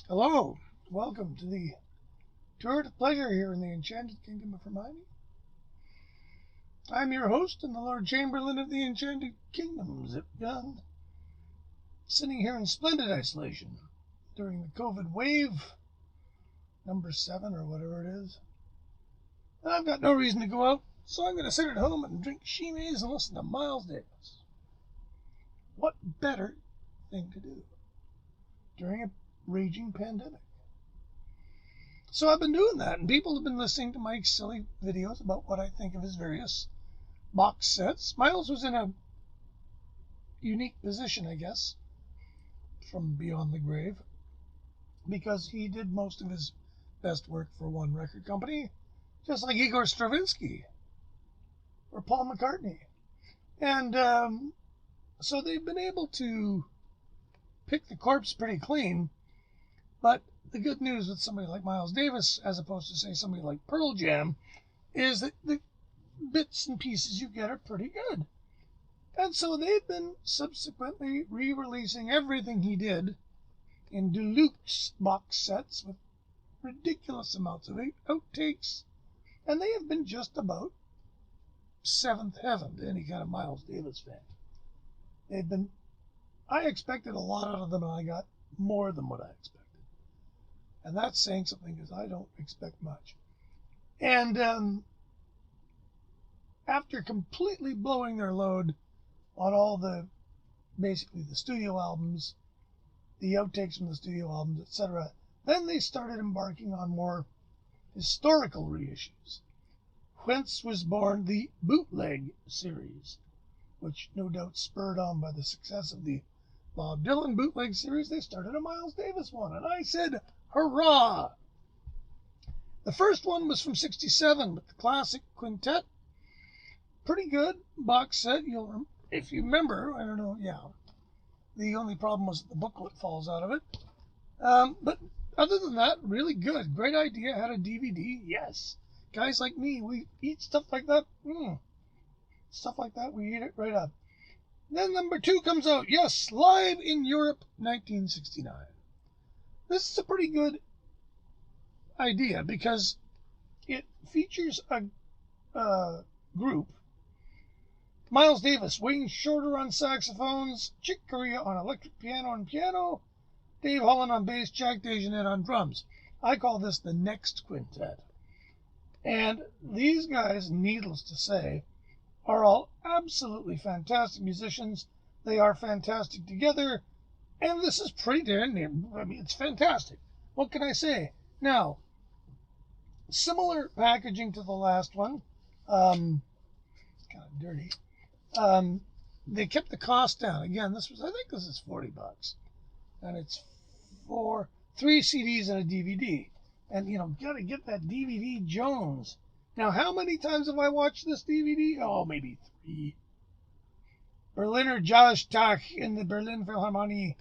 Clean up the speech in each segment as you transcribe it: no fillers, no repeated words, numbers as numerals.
Hello, welcome to the tour of pleasure here in the Enchanted Kingdom of Hermione. I'm your host and the Lord Chamberlain of the Enchanted Kingdom, Zip Gun, sitting here in splendid isolation during the COVID wave, number 7 or whatever it is. And I've got no reason to go out, so I'm going to sit at home and drink Shimays and listen to Miles Davis. What better thing to do during a raging pandemic? So I've been doing that, and people have been listening to my silly videos about what I think of his various box sets. Miles was in a unique position, I guess, from beyond the grave, because he did most of his best work for one record company, just like Igor Stravinsky or Paul McCartney. And so they've been able to pick the corpse pretty clean, but the good news with somebody like Miles Davis, as opposed to, say, somebody like Pearl Jam, is that the bits and pieces you get are pretty good. And so they've been subsequently re-releasing everything he did in deluxe box sets with ridiculous amounts of outtakes, and they have been just about seventh heaven to any kind of Miles Davis fan. I expected a lot out of them, and I got more than what I expected. And that's saying something, because I don't expect much. And after completely blowing their load on all basically the studio albums, the outtakes from the studio albums, etc., then they started embarking on more historical reissues. Whence was born the Bootleg Series, which no doubt spurred on by the success of the Bob Dylan Bootleg Series. They started a Miles Davis one, and I said, hurrah! The first one was from '67 with the classic quintet. Pretty good box set. If you remember, I don't know, yeah. The only problem was that the booklet falls out of it. But other than that, really good. Great idea. Had a DVD. Yes. Guys like me, we eat stuff like that. Stuff like that, we eat it right up. Then number 2 comes out. Yes, Live in Europe, 1969. This is a pretty good idea because it features a group. Miles Davis, Wayne Shorter on saxophones, Chick Corea on electric piano and piano, Dave Holland on bass, Jack DeJohnette on drums. I call this the Next Quintet. And these guys, needless to say, are all absolutely fantastic musicians. They are fantastic together, and this is pretty darn near. I mean, it's fantastic. What can I say? Now, similar packaging to the last one. Kind of dirty. They kept the cost down. Again, I think this is $40, and it's for 3 CDs and a DVD. And gotta get that DVD Jones. Now, how many times have I watched this DVD? Oh, maybe 3. Berliner Jahrestag in the Berlin Philharmonie,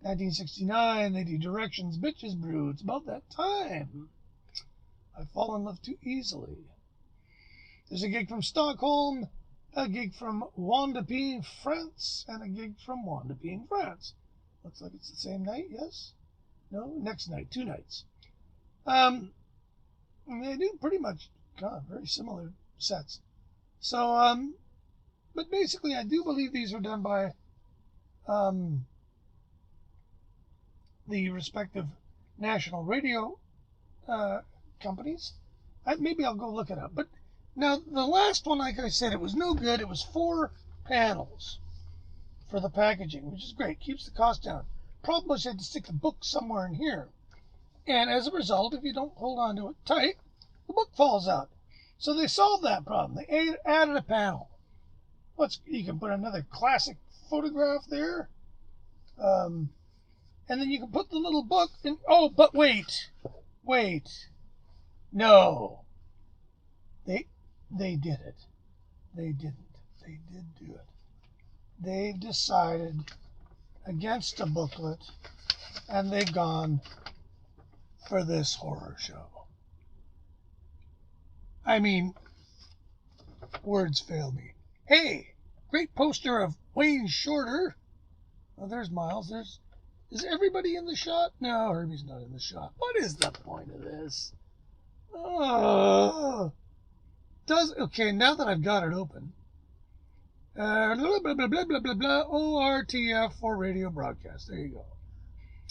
1969. They do Directions, Bitches Brew. It's about that time. I fall in love too easily. There's a gig from Stockholm, a gig from Wandepine, France, and a gig from Wandepine, France. Looks like it's the same night, yes? No, next night, 2 nights. They do pretty much very similar sets. So, but basically, I do believe these are done by the respective national radio companies. Maybe I'll go look it up. But now, the last one, like I said, it was no good. It was 4 panels for the packaging, which is great. Keeps the cost down. Problem was you had to stick the book somewhere in here. And as a result, if you don't hold on to it tight, the book falls out. So they solved that problem. They added a panel. You can put another classic photograph there. And then you can put the little book in. Oh, but wait. No. They did it. They didn't. They did do it. They've decided against a booklet, and they've gone for this horror show. I mean, words fail me. Hey, great poster of Wayne Shorter. Oh, there's Miles. There's Is everybody in the shot? No, Herbie's not in the shot. What is the point of this? Oh, okay, now that I've got it open. Blah, blah, blah, blah, blah, blah, blah, ORTF for radio broadcast. There you go.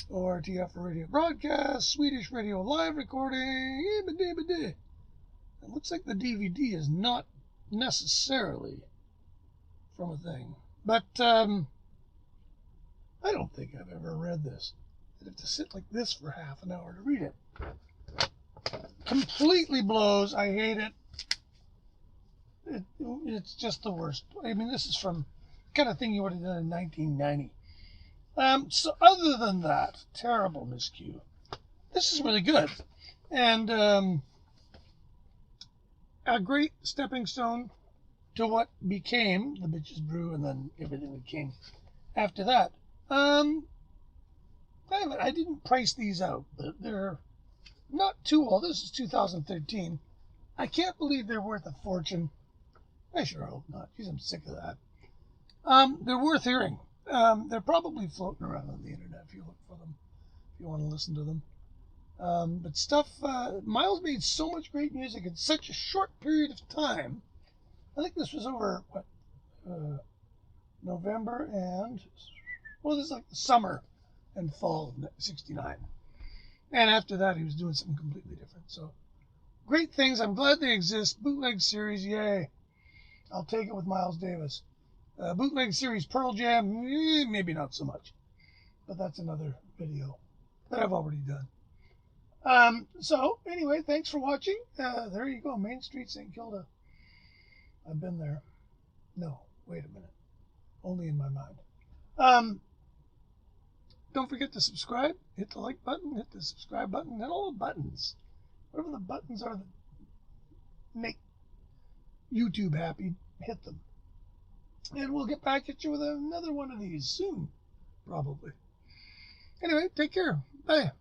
ORTF for radio broadcast, Swedish radio live recording. It looks like the DVD is not necessarily from a thing. But I don't think I've ever read this. I'd have to sit like this for half an hour to read it. Completely blows. I hate it. It's just the worst. I mean, this is from the kind of thing you would have done in 1990. So other than that, terrible miscue. This is really good. And a great stepping stone to what became the Bitches Brew and then everything that came after that. I didn't price these out, but they're not too old. This is 2013. I can't believe they're worth a fortune. I sure hope not. Jeez, I'm sick of that. They're worth hearing. They're probably floating around on the internet if you look for them, if you want to listen to them. But stuff, Miles made so much great music in such a short period of time. I think this was over, November and, well, this is like the summer and fall of '69. And after that, he was doing something completely different. So, great things. I'm glad they exist. Bootleg Series, yay. I'll take it with Miles Davis. Bootleg Series Pearl Jam, maybe not so much. But that's another video that I've already done. So, anyway, thanks for watching. There you go, Main Street, St. Kilda. I've been there. No, wait a minute. Only in my mind. Don't forget to subscribe. Hit the like button, hit the subscribe button, hit all the buttons. Whatever the buttons are that make YouTube happy, hit them. And we'll get back at you with another one of these soon, probably. Anyway, take care. Bye.